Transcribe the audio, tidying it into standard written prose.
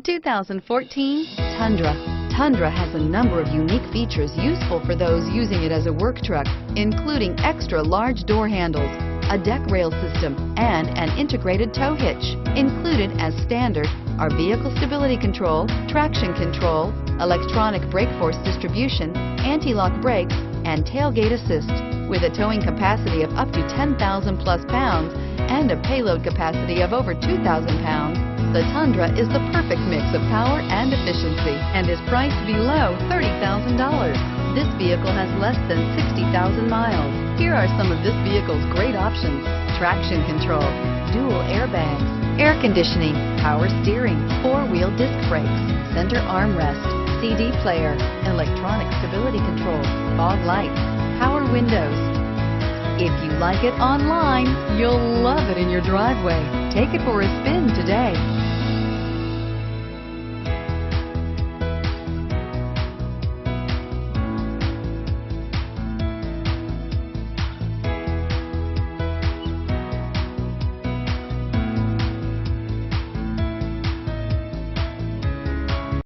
2014 Tundra. Tundra has a number of unique features useful for those using it as a work truck, including extra large door handles, a deck rail system, and an integrated tow hitch. Included as standard are vehicle stability control, traction control, electronic brake force distribution, anti-lock brakes, and tailgate assist. With a towing capacity of up to 10,000 plus pounds and a payload capacity of over 2,000 pounds, the Tundra is the perfect mix of power and efficiency and is priced below $30,000. This vehicle has less than 60,000 miles. Here are some of this vehicle's great options: traction control, dual airbags, air conditioning, power steering, four-wheel disc brakes, center armrest, CD player, electronic stability control, fog lights, power windows. If you like it online, you'll love it in your driveway. Take it for a spin today.